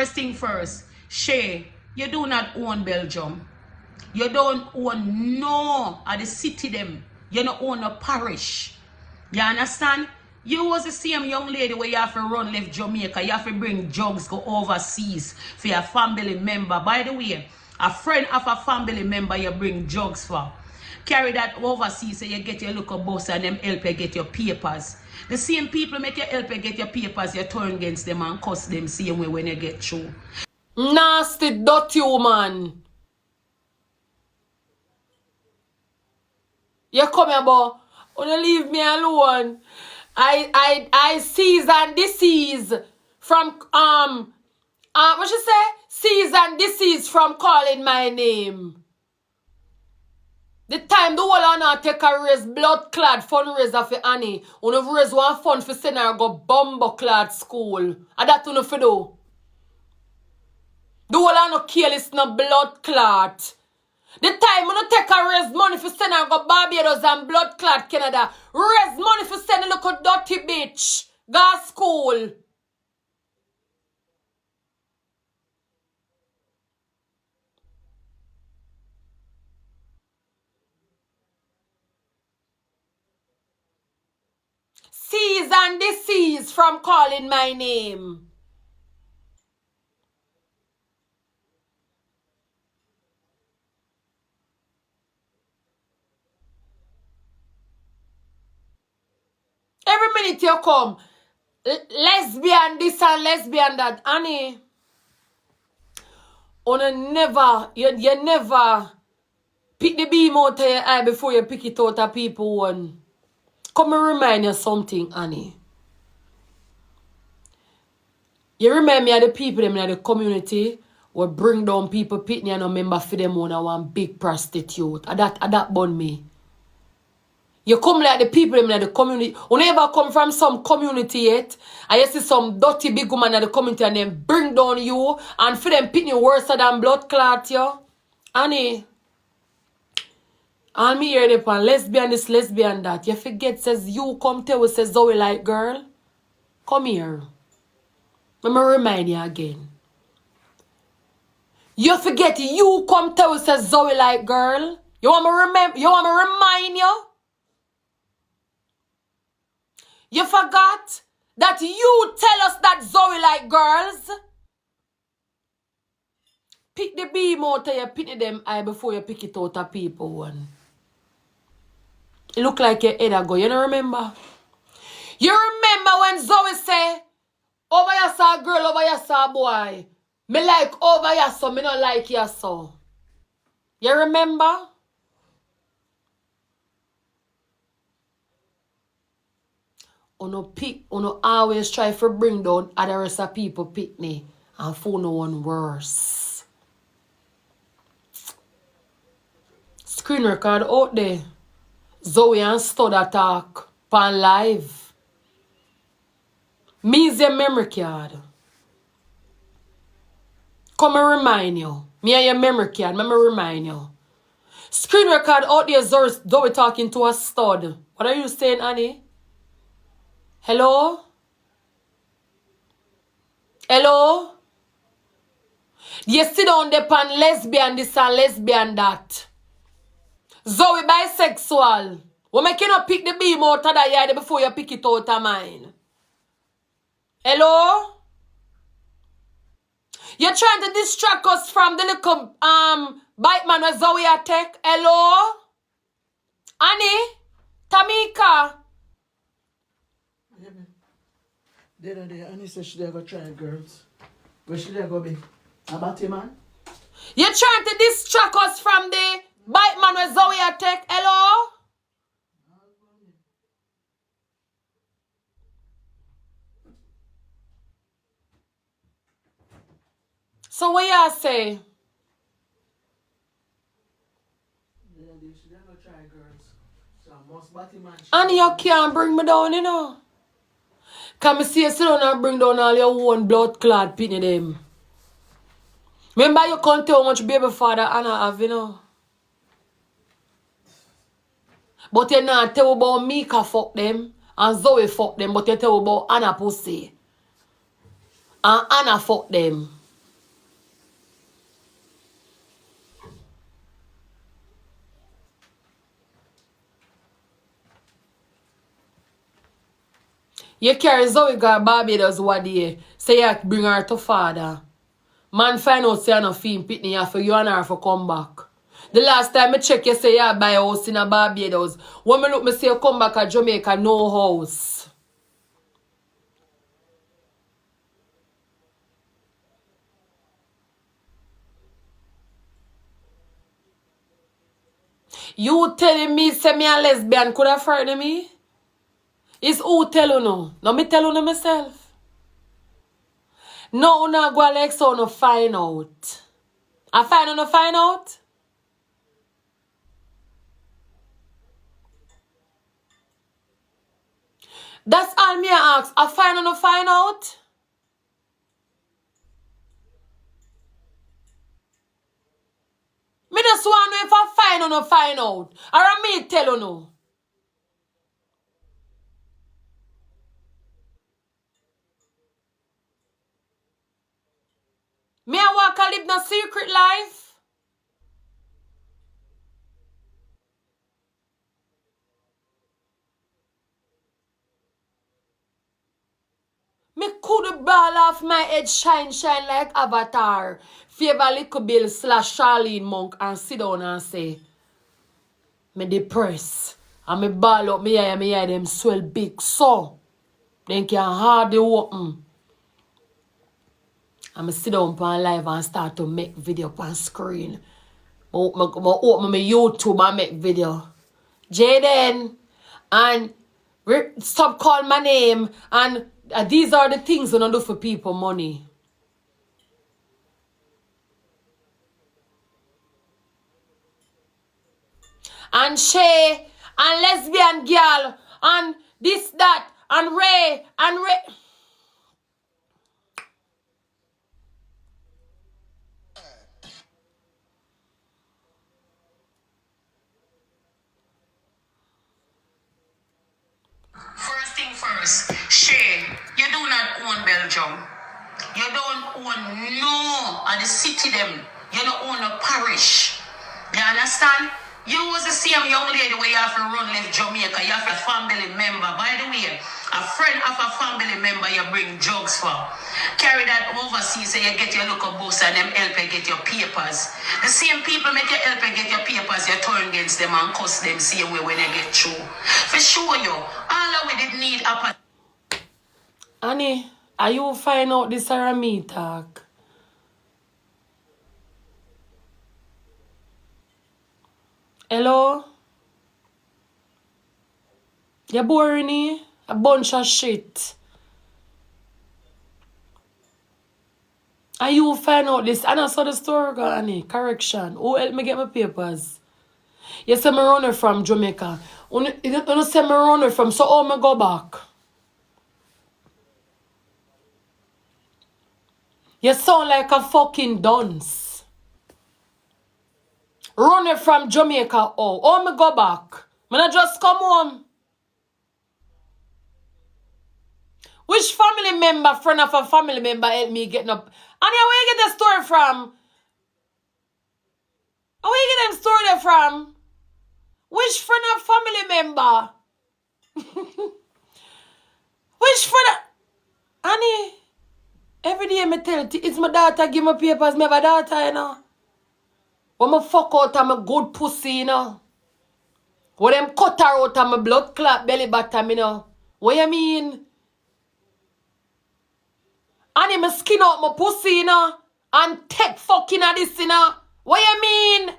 First thing first, Shay, you do not own Belgium. You don't own no of the city them. You don't own a parish. You understand? You was the same young lady where you have to run left Jamaica. You have to bring jugs go overseas for your family member. By the way, a friend of a family member you bring jugs for. Carry that overseas so you get your local bus and them help you get your papers. The same people make you help you get your papers, you turn against them and cuss them same way when you get through. Nasty, dirty woman. You come here, boy. Wanna leave me alone. I seize and disease from what you say? Seize and disease from calling my name. The time the whole on take a raise blood clad fundraiser for Annie. One of raise one fund for send her go bomber clad school. And that you for do. The whole on no careless no blood clot. The time when you take a raise money for send her go Barbados and blood clot Canada. Raise money for send a little dirty bitch. Go school. Cease and disease from calling my name. Every minute you come, lesbian this and lesbian that. Annie, you never pick the beam out of your eye before you pick it out of people one. Come and remind you something, Annie. You remind me of the people them in the community who bring down people pitney and no member for them one big prostitute. That bun me. You come like the people in the community. You never come from some community yet. And you see some dirty big woman in the community and then bring down you and for them pitney worse than blood clot you. Annie. And me hear the pan lesbian this, lesbian that. You forget says you come tell us says Zoe like girl. Come here. Let me remind you again. You forget you come tell us says Zoe like girl. You want me remember? You want me remind you? You forgot that you tell us that Zoe like girls. Pick the beam out of your pitney them eye before you pick it out of people one. It look like your head ago. You don't remember? You remember when Zoe say, over here saw a girl, over here saw a boy. Me like over here so, me not like you so. You remember? Uno always try to bring down other rest of people pitney and for no one worse. Screen record out there. Zoe and Stud attack pan live. Me is your memory card. Come and remind you. Me and your memory card. Let me remind you. Screen record out there, Zoe talking to a stud. What are you saying, Annie? Hello? Hello? You sit down there pan lesbian this and lesbian that. Zoe bisexual. We make you not pick the beam out of that yard before you pick it out of mine. Hello? You're trying to distract us from the little bite man with Zoe attack. Hello? Annie? Tamika? The other day, Annie said she did go try girls. Where she did go be? About man? You're trying to distract us from the bite man with Zoe attack. Hello? So what y'all say? The other day, she did go try girls. So I must batty man. And you can't bring me down, you know. Can me see you sit down and bring down all your own blood clot pitney them. Remember you can't tell how much baby father Anna have, you know. But you not tell about Mika fuck them and Zoe fuck them, but you tell about Anna pussy. And Anna fuck them. You carry Zoe got Barbados one day. Say you bring her to father. Man find out say you no feel pitney you for you and her for come back. The last time I check you say you buy a house in a Barbados. When me look me say you come back at Jamaica, no house. You telling me say me a lesbian could have frightened me? It's who tell you no? No me tell you myself. No, una go like so no find out. I find out? That's all me I ask. I find out? Me just want to know if I find out. Or me tell you no. Me I walk a live no secret life. Me could ball off my head shine like Avatar. Favor little Bill / Charlene Monk and sit down and say, me depressed. And me ball up me eye them swell big so. Then can hardly open. And me sit down on live and start to make video on screen. I open my YouTube and make video. Jaden and stop calling my name and these are the things we don't do for people money. And Shay and lesbian girl and this that and Ray. First thing first, Shay, you do not own Belgium. You don't own no of the city them. You don't own a parish. You understand? You was the same young lady where you have to run left Jamaica. You have a family member. By the way, a friend of a family member you bring drugs for. Carry that overseas so you get your local boost and them help you get your papers. The same people make you help you get your papers, you turn against them and cuss them same way when you get through. For sure you, all of we did need a... Annie, are you find out this or me talk? Hello? You boring me? A bunch of shit. Are you find out this? And I saw the story go, Annie. Correction. Who help me get my papers? You say me runner from Jamaica. You say me runner from, so how me go back? You sound like a fucking dunce. Running from Jamaica, oh me go back. Me not just come home. Which family member, friend of a family member help me getting up? And where you get the story from? Where you get them story there from? Which friend of family member? Which friend of... Annie, every day me tell you, it's my daughter give me papers, me have a daughter, you know. When me fuck out of my good pussy, you know. When them cut her out of my blood clot belly bottom, you know. What you mean? And me skin out my pussy, you know. And take fucking of this, you know. What you mean?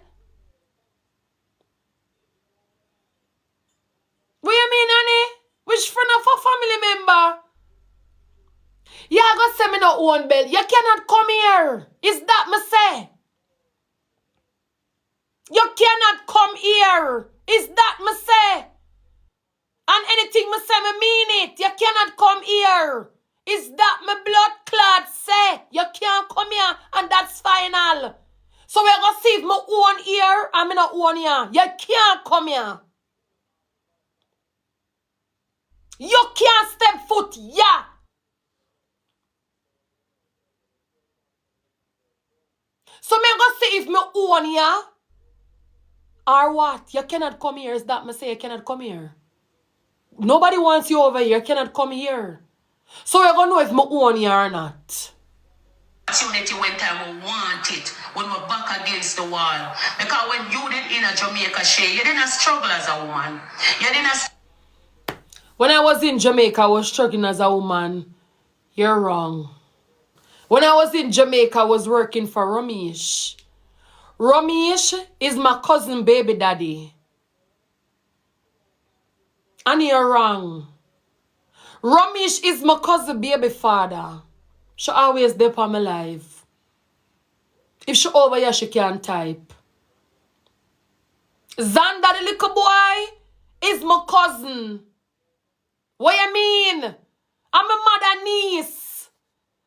What you mean, Annie? Which friend of a family member? You gonna say me no own bed. You cannot come here. Is that me say? You cannot come here. Is that me say? And anything me say, me mean it. You cannot come here. Is that my blood clot say? You can't come here and that's final. So we're going to see if me own here and me not own here. You can't come here. You can't step foot here. So me going to see if me own here or what. You cannot come here. Is that me say you cannot come here? Nobody wants you over here. You cannot come here. So we're going to know if I own you or not. Opportunity when time we want it, when we're back against the wall. Because when you did in a Jamaica, Shay, you didn't struggle as a woman. You didn't. When I was in Jamaica, I was struggling as a woman. You're wrong. When I was in Jamaica, I was working for Ramesh. Ramesh is my cousin baby daddy. And you're wrong. Ramesh is my cousin baby father. She always there for my life. If she over here, she can't type. Xander, the little boy, is my cousin. What you mean? I'm a mother niece.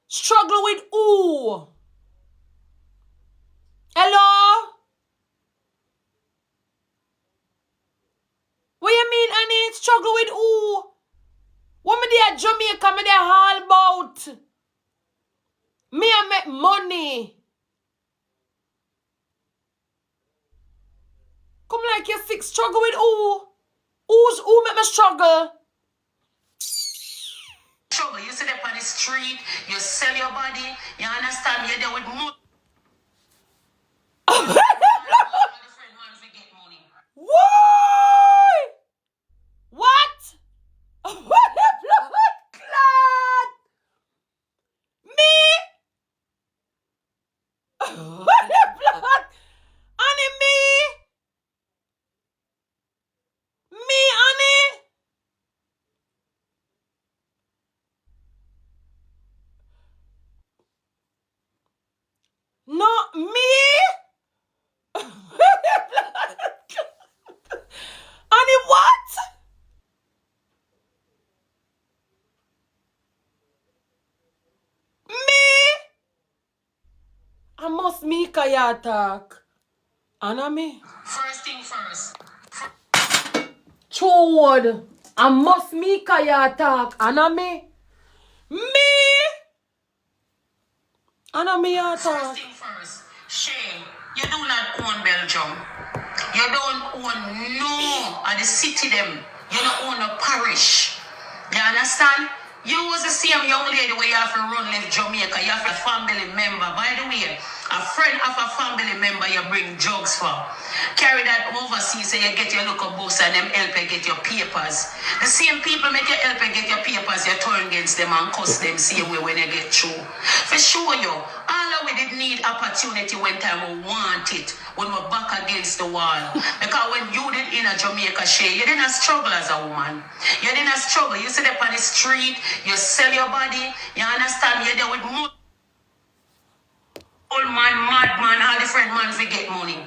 Struggle with who? Hello? What you mean, Annie? Struggle with who? What me there Jamaica, me there all about? Me I make money. Come like you're sick. Struggle with who? Who make me struggle? Struggle. You sit up on the street, you sell your body, you understand? You're there with money. Why? What? What the blood clot? Me? What the blood? Honey, me? Me, honey? No, me? Honey, what? Me? I must make a attack. Anna me? First thing first. Chord. I must make a attack. Anna me? Me? Anna me attack. First thing first. Shay, you do not own Belgium. You don't own no of the city them. You don't own a parish. You understand? You was the same young lady where you have to run left Jamaica. You have a family member. By the way, a friend of a family member you bring drugs for. Carry that overseas so you get your local bus and them help you get your papers. The same people make you help you get your papers, you turn against them and cuss them same way when you get through. For sure you, all of we did need opportunity when time we want it, when we're back against the wall. Because when you did in a Jamaica, Shay, you didn't struggle as a woman. You didn't struggle. You sit up on the street, you sell your body, you understand, you're there with money. Old man, madman, all different man to get money.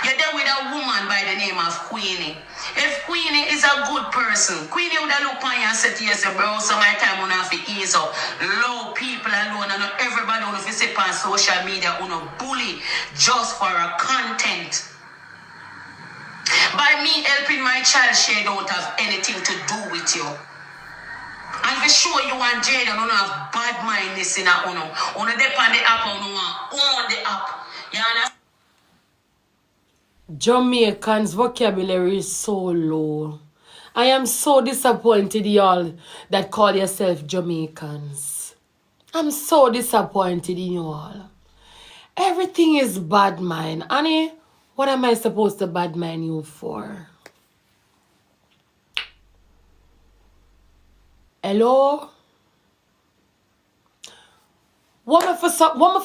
You're there with a woman by the name of Queenie. If Queenie is a good person, Queenie would have looked on you and said to yourself, bro, so my time on have to ease up. Low people alone and not everybody on to sit on social media on a bully just for a content. By me helping my child, Shay don't have anything to do with you. And for sure you and Jade don't have bad mindness in that uno. Uno depend the app, uno own the app. You understand? Jamaicans' vocabulary is so low. I am so disappointed, y'all, that call yourself Jamaicans. I'm so disappointed in you all. Everything is bad mind. Annie, what am I supposed to bad mind you for? Hello? What me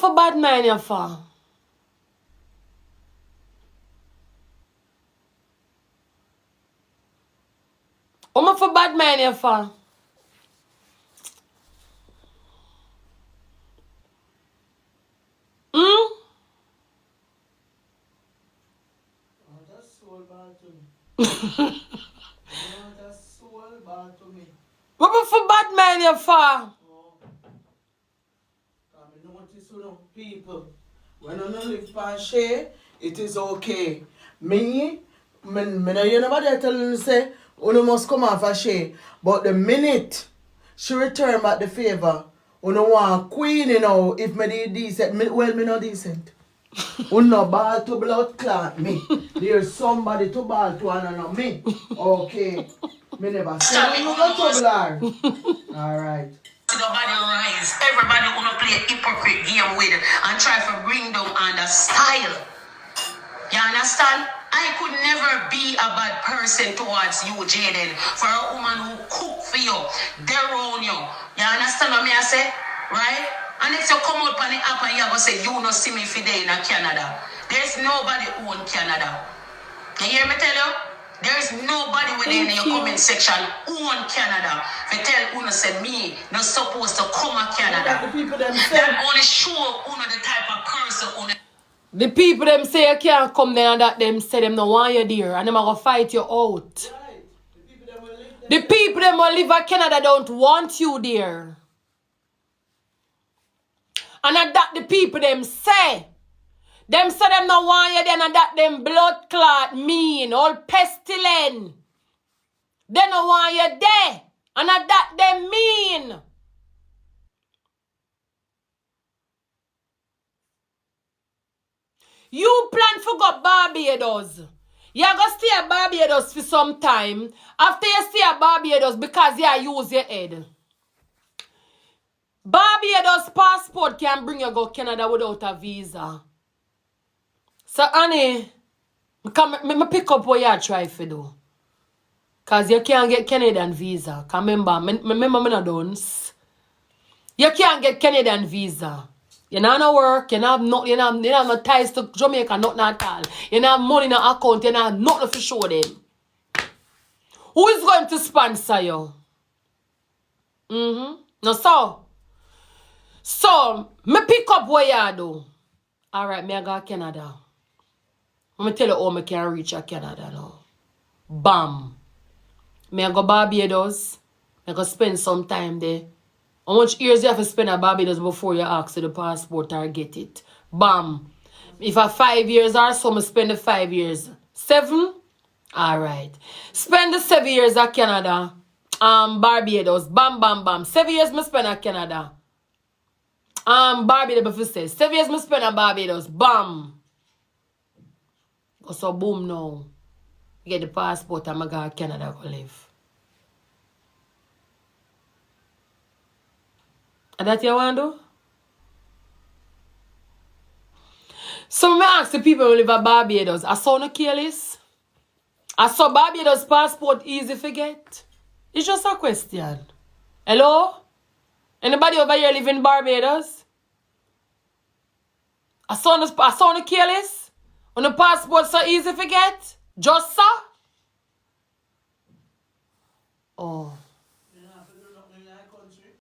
for bad mind you for? What me for bad mind you for? That's so bad to me. That's so bad to me. What me for bad mind you for? Oh. I notice people. When I live by Shay, it is okay. Me you never there telling you say, you must come off a Shay. But the minute she return back the favor, you want Queen, you know, if me decent, me not decent. Who no ball to blood clot me. There's somebody to ball to and not me. Okay. Me never say no go trouble her. Alright. Nobody rise. Everybody wanna play a hypocrite game with and try to bring down on the style. You understand? I could never be a bad person towards you, Jaden. For a woman who cook for you, they're on you. You understand what I say? Right? And if you come out on the app and you go say, you no see me for day in Canada. There's nobody who own Canada. You hear me tell you? There's nobody within your comment section who own Canada. If you tell Uno say me not supposed to come to Canada. The people them say. That only show Uno the type of person Uno. The people them say you can't come there and that them say them no want you there and them are gonna fight you out. Right. The people them will live there. The people them will live in Canada don't want you there. And that the people them say. Them say them no want you there and that them blood clot mean, all pestilent. They no want you there. And that them mean. You plan for go Barbados. You go stay at Barbados for some time. After you stay at Barbados because you use your head. Barbados passport can bring you go Canada without a visa. So, Annie, me pick up what you try to do. Because you can't get Canadian visa. Because remember, me not done. You can't get Canadian visa. You don't have work, you don't have no ties to Jamaica, nothing at all. You don't have money in your account, you don't have nothing to show them. Who is going to sponsor you? No, so, me pick up what you do. Alright, me I go to Canada. Let me tell you how me can reach Canada now. Bam. Me I go Barbados. I go spend some time there. How much years you have to spend at Barbados before you ask for the passport or get it? Bam. If I 5 years or so, I spend the 5 years. 7? Alright. Spend the 7 years at Canada. Barbados. Bam, bam, bam. 7 years I spend at Canada. Barbados before say. 7 years I spend at Barbados. Bam. So boom now. Get the passport and I go to Canada to live. And that you want to do? So I ask the people who live at Barbados, I saw no careless. I saw Barbados passport easy to get. It's just a question. Hello? Anybody over here live in Barbados? I saw no careless. On the passport so easy to get? Just so? Oh.